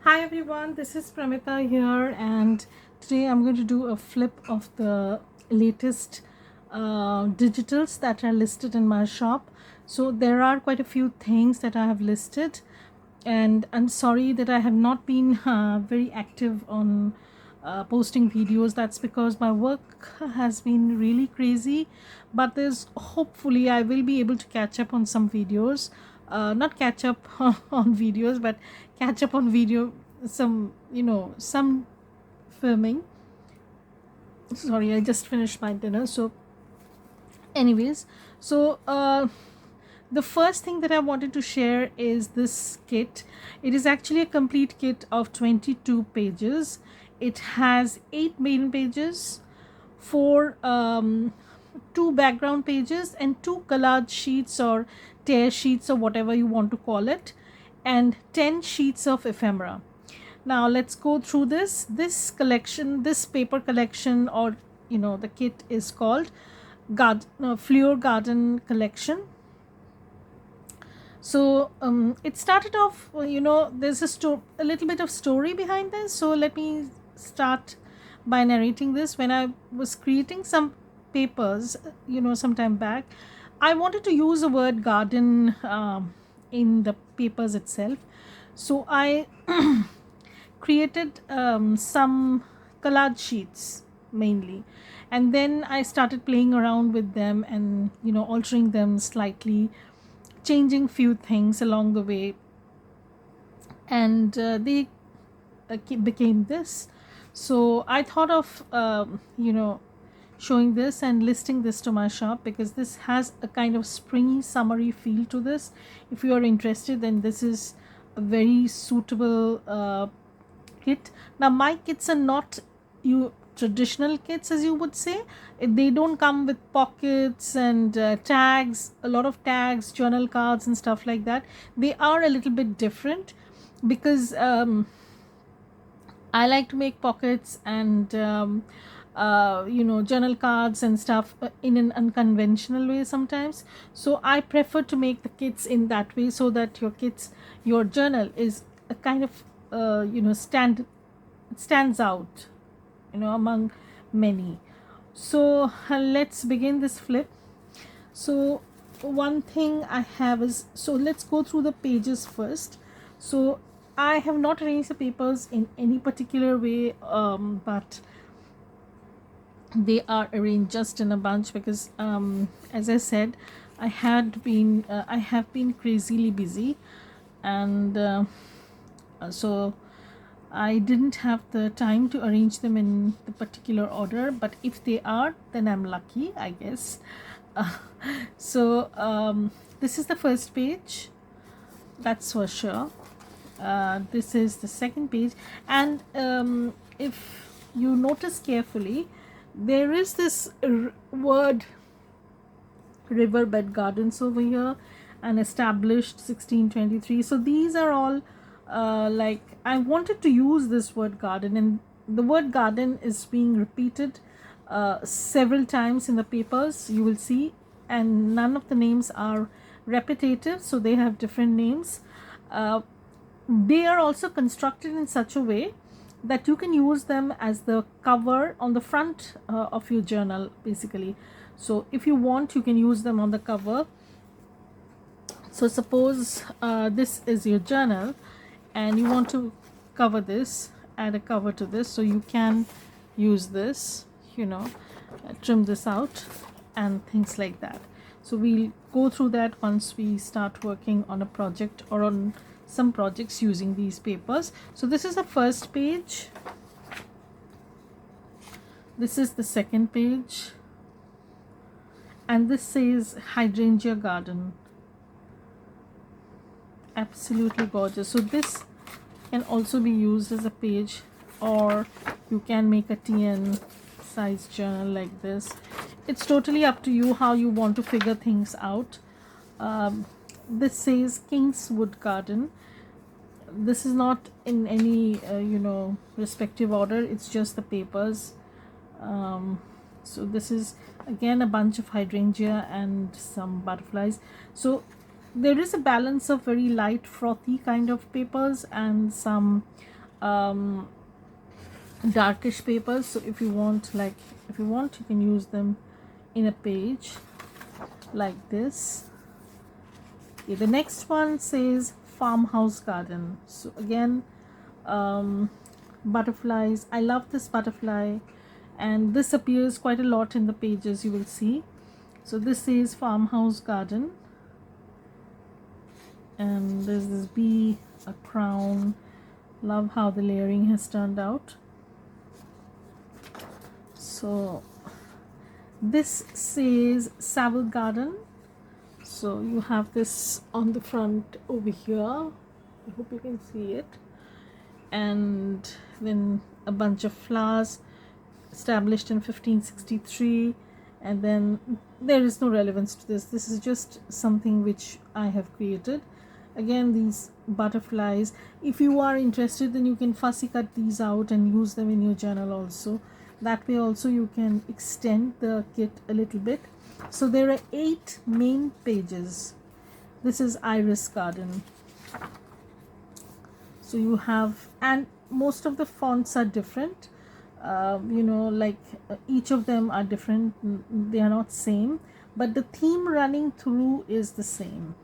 Hi everyone, this is Pramita here, and today I'm going to do a flip of the latest digitals that are listed in my shop. So there are quite a few things that I have listed, and I'm sorry that I have not been very active on posting videos. That's because my work has been really crazy, but there's hopefully I will be able to catch up on some videos. Not catch up on videos, but catch up on video, some filming. Sorry, I just finished my dinner. So anyways, so the first thing that I wanted to share is this kit. It is actually a complete kit of 22 pages. It has 8 main pages, 4 2 background pages, and 2 collage sheets or tear sheets or whatever you want to call it, and 10 sheets of ephemera. Now let's go through this collection, this paper collection, or the kit is called Fleur Garden Collection. So it started off, there's a little bit of story behind this. So let me start by narrating this. When I was creating some papers, some time back, I wanted to use the word garden in the papers itself. So I created some collage sheets mainly, and then I started playing around with them and altering them slightly, changing few things along the way, and they became this. So I thought of showing this and listing this to my shop, because this has a kind of springy summery feel to this. If you are interested, then this is a very suitable kit. Now my kits are not traditional kits, as you would say. They don't come with pockets and tags, a lot of tags, journal cards and stuff like that. They are a little bit different, because I like to make pockets and journal cards and stuff in an unconventional way sometimes. So I prefer to make the kits in that way, so that your journal is a kind of stands out, among many. So let's begin this flip. So one thing I have is, so let's go through the pages first. So I have not arranged the papers in any particular way, but they are arranged just in a bunch, because as I said, I have been crazily busy, and so I didn't have the time to arrange them in the particular order. But if they are, then I'm lucky, I guess. So this is the first page, that's for sure. This is the second page, and if you notice carefully, there is this word riverbed gardens over here, and established 1623. So these are all like, I wanted to use this word garden, and the word garden is being repeated several times in the papers, you will see, and none of the names are repetitive, so they have different names. They are also constructed in such a way that you can use them as the cover on the front of your journal, basically. So if you want, you can use them on the cover. So suppose this is your journal and you want to cover this, add a cover to this, so you can use this, trim this out and things like that. So we'll go through that once we start working on a project or on some projects using these papers. So this is the first page, this is the second page, and this says hydrangea garden. Absolutely gorgeous. So this can also be used as a page, or you can make a TN size journal like this. It's totally up to you how you want to figure things out. This says Kingswood Garden. This is not in any respective order, it's just the papers. So this is again a bunch of hydrangea and some butterflies. So there is a balance of very light frothy kind of papers and some um, darkish papers. So if you want, you can use them in a page like this. Okay, the next one says farmhouse garden. So again, butterflies. I love this butterfly, and this appears quite a lot in the pages, you will see. So this is farmhouse garden, and there's this bee, a crown. Love how the layering has turned out. So this says Savile garden. So you have this on the front over here. I hope you can see it. And then a bunch of flowers, established in 1563. And then there is no relevance to this. This is just something which I have created. Again, these butterflies, if you are interested, then you can fussy cut these out and use them in your journal also. That way also you can extend the kit a little bit. So there are 8 main pages. This is Iris garden. So you have, and most of the fonts are different. Each of them are different. They are not same, but the theme running through is the same.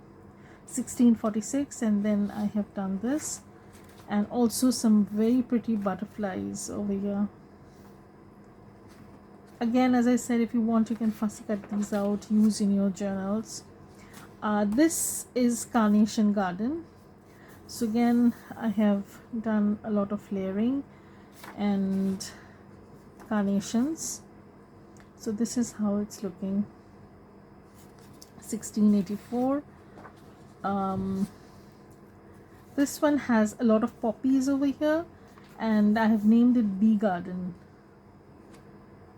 1646, and then I have done this, and also some very pretty butterflies over here. Again, as I said, if you want, you can fussy cut these out, use in your journals. This is Carnation garden. So again, I have done a lot of layering and carnations. So this is how it's looking. 1684. This one has a lot of poppies over here, and I have named it Bee Garden.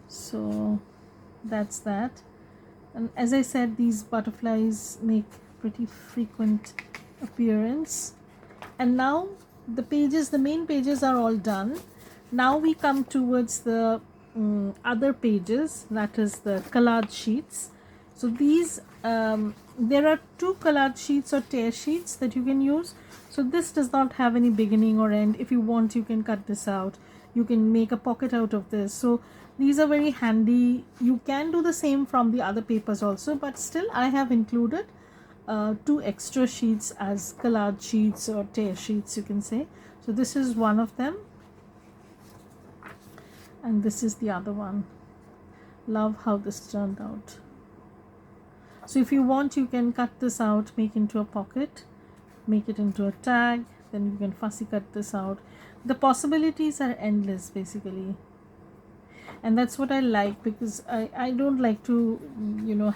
So that's that. And as I said, these butterflies make pretty frequent appearance. And now the main pages are all done. Now we come towards the other pages, that is the collage sheets. So these there are 2 collage sheets or tear sheets that you can use. So this does not have any beginning or end. If you want, you can cut this out. You can make a pocket out of this. So these are very handy. You can do the same from the other papers also, but still I have included 2 extra sheets as collage sheets or tear sheets, you can say. So this is one of them, and this is the other one. Love how this turned out. So if you want, you can cut this out, make into a pocket, make it into a tag, then you can fussy cut this out. The possibilities are endless basically, and that's what I like, because I don't like to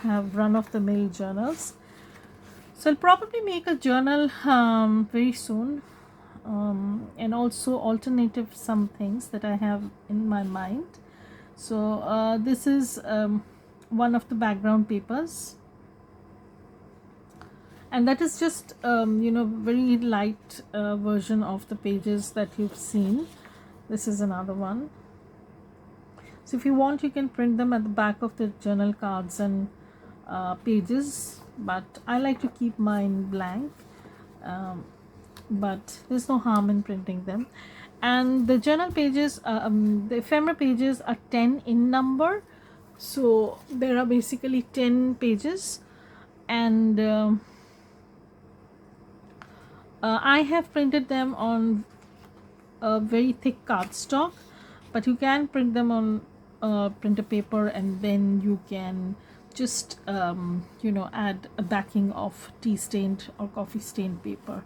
have run-of-the-mill journals. So I'll probably make a journal very soon, and also alternative some things that I have in my mind. So this is one of the background papers, and that is just very light version of the pages that you've seen. This is another one. So if you want, you can print them at the back of the journal cards and pages, but I like to keep mine blank, but there's no harm in printing them. And the journal pages, the ephemera pages are 10 in number, so there are basically 10 pages, and I have printed them on a very thick cardstock, but you can print them on printer paper, and then you can just add a backing of tea stained or coffee stained paper.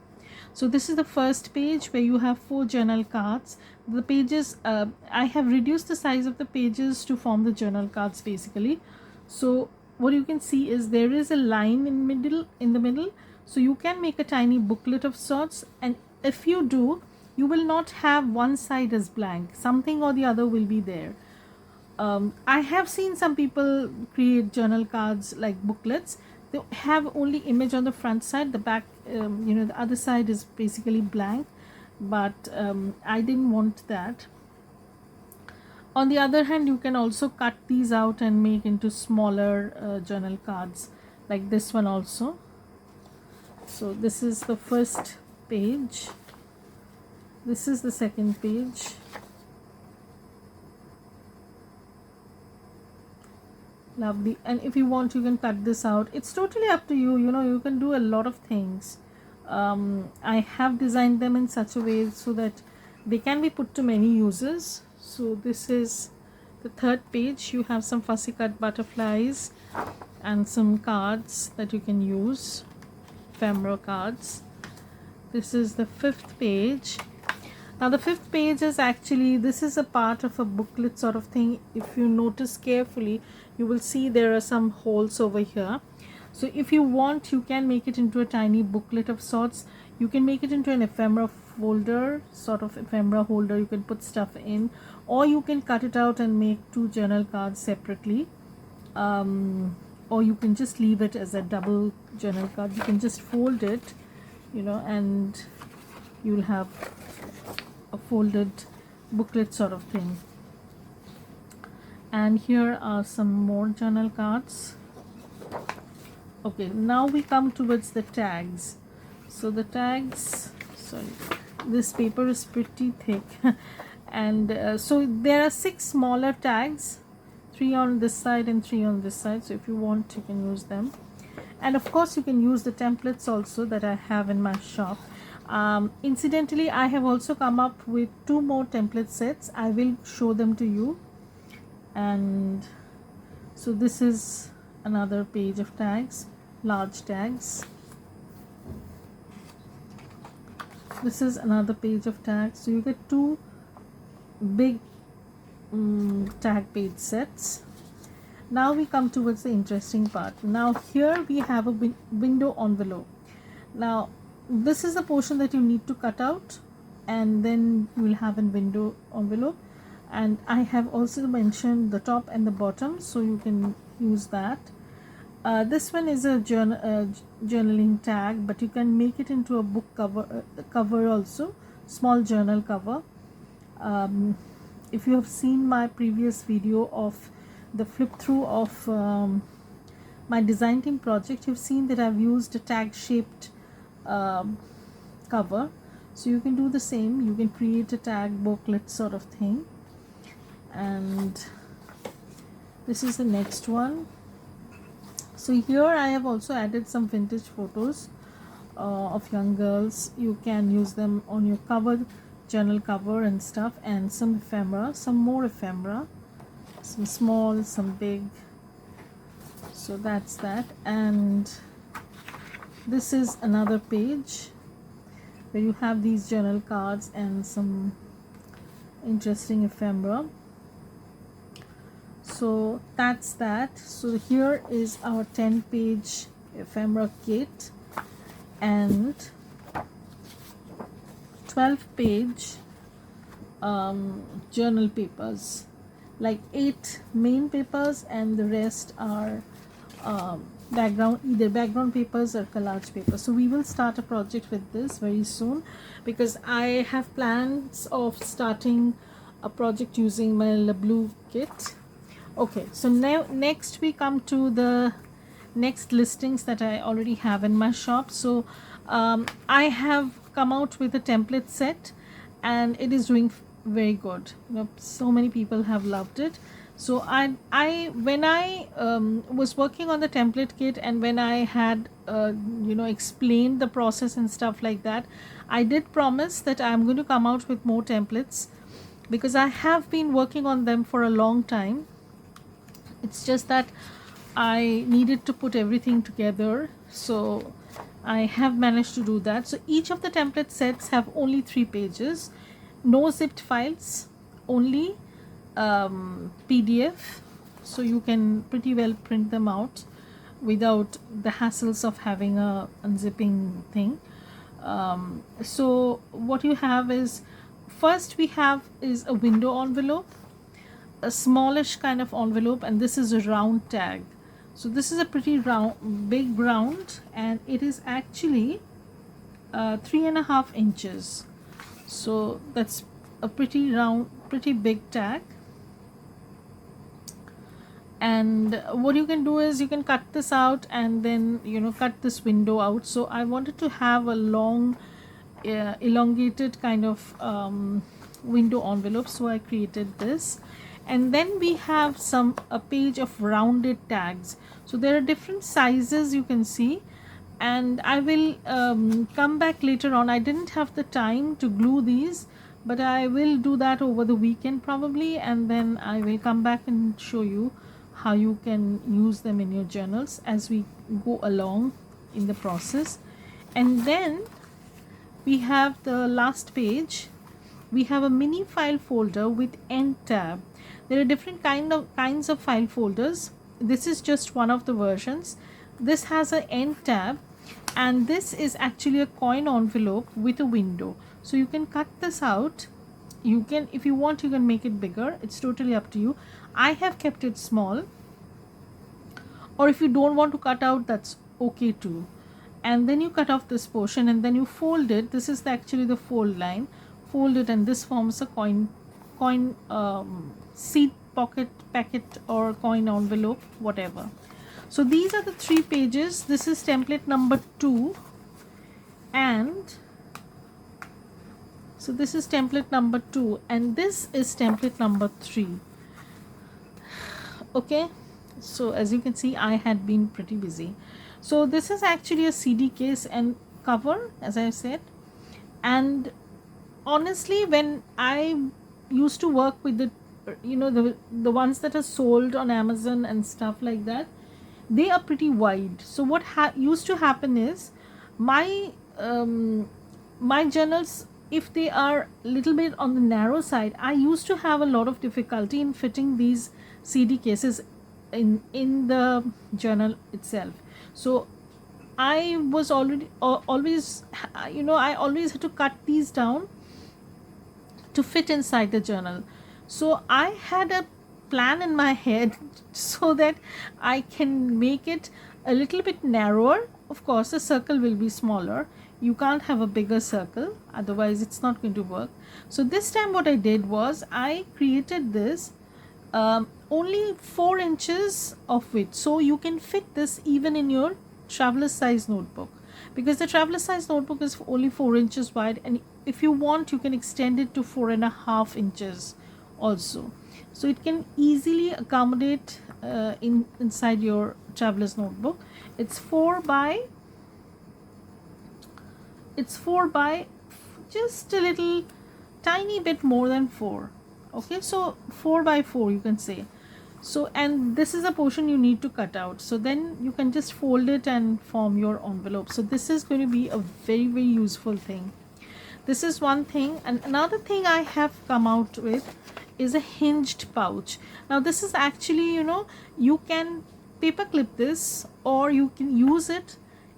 So this is the first page where you have 4 journal cards. The pages, I have reduced the size of the pages to form the journal cards basically. So what you can see is there is a line in the middle, so you can make a tiny booklet of sorts, and if you do, you will not have one side as blank. Something or the other will be there. I have seen some people create journal cards like booklets. They have only image on the front side, the back, the other side is basically blank, but I didn't want that. On the other hand, you can also cut these out and make into smaller journal cards like this one also. So this is the first page, This is the second page. Lovely. And if you want, you can cut this out. It's totally up to you. You know, you can do a lot of things. I have designed them in such a way so that they can be put to many uses. So this is the third page. You have some fussy cut butterflies and some cards that you can use, ephemera cards. This is the fifth page. Now the fifth page is actually, this is a part of a booklet sort of thing. If you notice carefully, you will see there are some holes over here. So if you want, you can make it into a tiny booklet of sorts. You can make it into an ephemera folder, sort of ephemera holder. You can put stuff in, or you can cut it out and make 2 journal cards separately. Or you can just leave it as a double journal card. You can just fold it, you know, and you'll have a folded booklet sort of thing. And here are some more journal cards. Okay, now we come towards the tags. So the tags, sorry, this paper is pretty thick. And so there are 6 smaller tags, 3 on this side and 3 on this side. So if you want, you can use them. And of course, you can use the templates also that I have in my shop. Incidentally, I have also come up with 2 more template sets. I will show them to you. And so this is another page of tags, large tags. This is another page of tags. So you get 2 big tag page sets. Now we come towards the interesting part. Now here we have a window envelope. Now this is the portion that you need to cut out, and then you will have a window envelope. And I have also mentioned the top and the bottom, so you can use that. This one is a journaling tag, but you can make it into a book cover also, small journal cover. If you have seen my previous video of the flip through of my design team project, you've seen that I've used a tag shaped cover. So you can do the same. You can create a tag booklet sort of thing. And this is the next one. So here I have also added some vintage photos of young girls. You can use them on your cover, journal cover and stuff, and some ephemera, some more ephemera, some small, some big. So that's that. And this is another page where you have these journal cards and some interesting ephemera. So that's that. So here is our 10-page ephemera kit and 12-page journal papers, like 8 main papers, and the rest are either background papers or collage papers. So we will start a project with this very soon, because I have plans of starting a project using my blue kit. Okay, so now next we come to the next listings that I already have in my shop. So I have come out with a template set, and it is doing very good. You know, so many people have loved it. So when I was working on the template kit, and when I had explained the process and stuff like that, I did promise that I'm going to come out with more templates, because I have been working on them for a long time. It's just that I needed to put everything together, so I have managed to do that. So each of the template sets have only 3 pages, no zipped files, only PDF, so you can pretty well print them out without the hassles of having a unzipping thing. So what you have is, first we have is a window envelope, a smallish kind of envelope, and this is a round tag. So this is a pretty big round, and it is actually 3.5 inches. So that's a pretty big tag. And what you can do is you can cut this out and then cut this window out. So I wanted to have a long elongated kind of window envelope, so I created this. And then we have a page of rounded tags. So there are different sizes, you can see, and I will come back later on. I didn't have the time to glue these, but I will do that over the weekend probably, and then I will come back and show you how you can use them in your journals as we go along in the process. And then we have the last page. We have a mini file folder with end tab. There are different kinds of file folders. This is just one of the versions. This has an end tab, and this is actually a coin envelope with a window. So you can cut this out. You can, if you want, you can make it bigger. It's totally up to you. I have kept it small, or if you don't want to cut out, that's okay too. And then you cut off this portion and then you fold it. This is actually the fold line. Fold it, and this forms a coin seed pocket packet or coin envelope, whatever. So these are the 3 pages. This is template number 2, and so this is template number 2, and this is template number 3. Okay, so as you can see, I had been pretty busy. So this is actually a CD case and cover, as I said. And honestly, when I used to work with the ones that are sold on Amazon and stuff like that, they are pretty wide. So what used to happen is my my journals, if they are a little bit on the narrow side, I used to have a lot of difficulty in fitting these CD cases in the journal itself. So I was always I always had to cut these down to fit inside the journal. So I had a plan in my head so that I can make it a little bit narrower. Of course, the circle will be smaller. You can't have a bigger circle, otherwise it's not going to work. So this time what I did was I created this only 4 inches of width, so you can fit this even in your traveler size notebook, because the traveler size notebook is only 4 inches wide, and if you want, you can extend it to 4.5 inches also. So it can easily accommodate inside your traveler's notebook. It's 4 by just a little tiny bit more than 4. Okay, so 4 by 4 you can say. So, and this is a portion you need to cut out, so then you can just fold it and form your envelope. So this is going to be a very, very useful thing. This is one thing. And another thing I have come out with is a hinged pouch. Now this is actually, you can paper clip this, or you can use it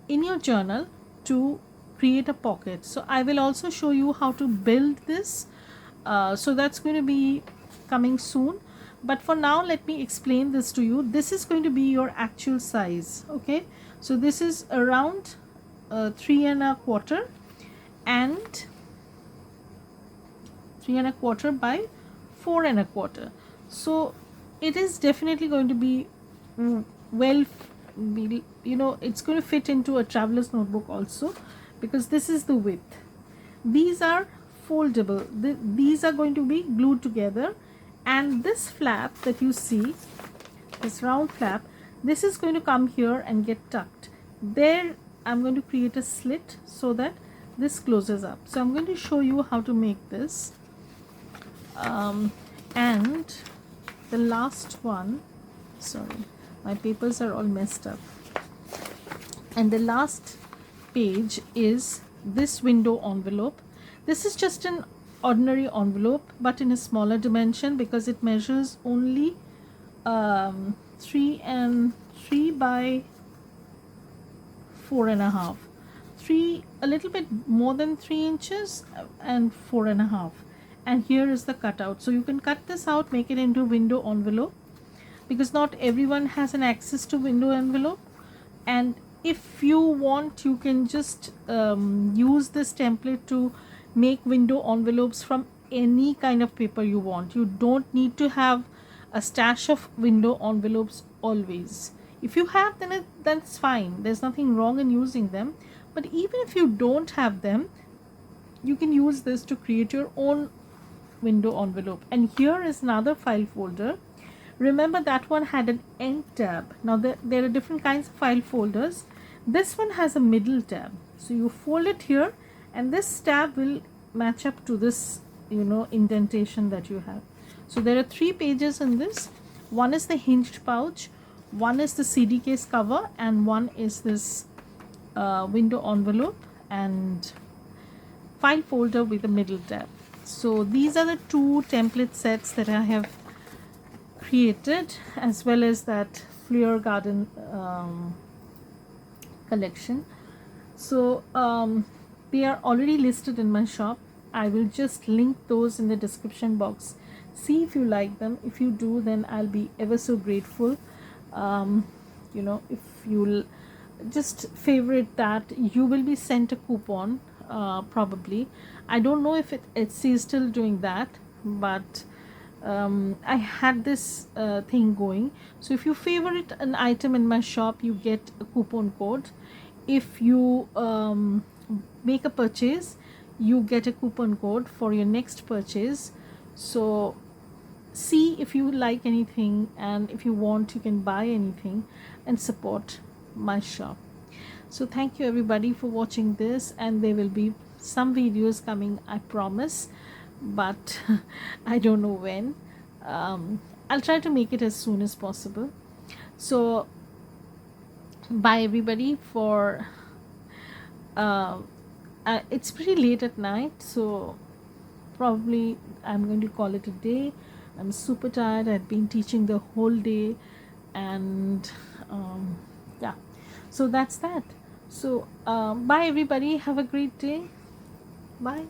in your journal to create a pocket. So I will also show you how to build this. So that's going to be coming soon. But for now, let me explain this to you. This is going to be your actual size. Okay, so this is around 3.25 and 3.25 by 4.25. So it is definitely going to be it's going to fit into a traveler's notebook also, because this is the width. These are foldable. These are going to be glued together, and this flap that you see, this round flap, this is going to come here and get tucked. There I'm going to create a slit so that this closes up. So I'm going to show you how to make this. And the last one, sorry, my papers are all messed up. And the last page is this window envelope. This is just an ordinary envelope, but in a smaller dimension, because it measures only 3 by 4.5. 3, a little bit more than 3 inches and 4.5. And here is the cutout. So you can cut this out, make it into window envelope, because not everyone has an access to window envelope. And if you want, you can just use this template to make window envelopes from any kind of paper you want. You don't need to have a stash of window envelopes always. If you have, then that's fine. There's nothing wrong in using them. But even if you don't have them, you can use this to create your own window envelope. And here is another file folder. Remember that one had an end tab. Now there are different kinds of file folders. This one has a middle tab, so you fold it here and this tab will match up to this, you know, indentation that you have. So there are 3 pages in this. One is the hinged pouch, one is the CD case cover, and one is this window envelope and file folder with a middle tab. So these are the 2 template sets that I have created, as well as that Fleur garden collection. So they are already listed in my shop. I will just link those in the description box. See if you like them. If you do, then I'll be ever so grateful. You know, if you'll just favorite that, you will be sent a coupon. Probably, I don't know if Etsy is still doing that, but I had this thing going. So if you favorite an item in my shop, you get a coupon code. If you make a purchase, you get a coupon code for your next purchase. So see if you like anything, and if you want, you can buy anything and support my shop. So thank you everybody for watching this, and there will be some videos coming, I promise, but I don't know when. I'll try to make it as soon as possible. So bye everybody. For it's pretty late at night, so probably I'm going to call it a day. I'm super tired. I've been teaching the whole day, and yeah, so that's that. So bye everybody, have a great day. Bye.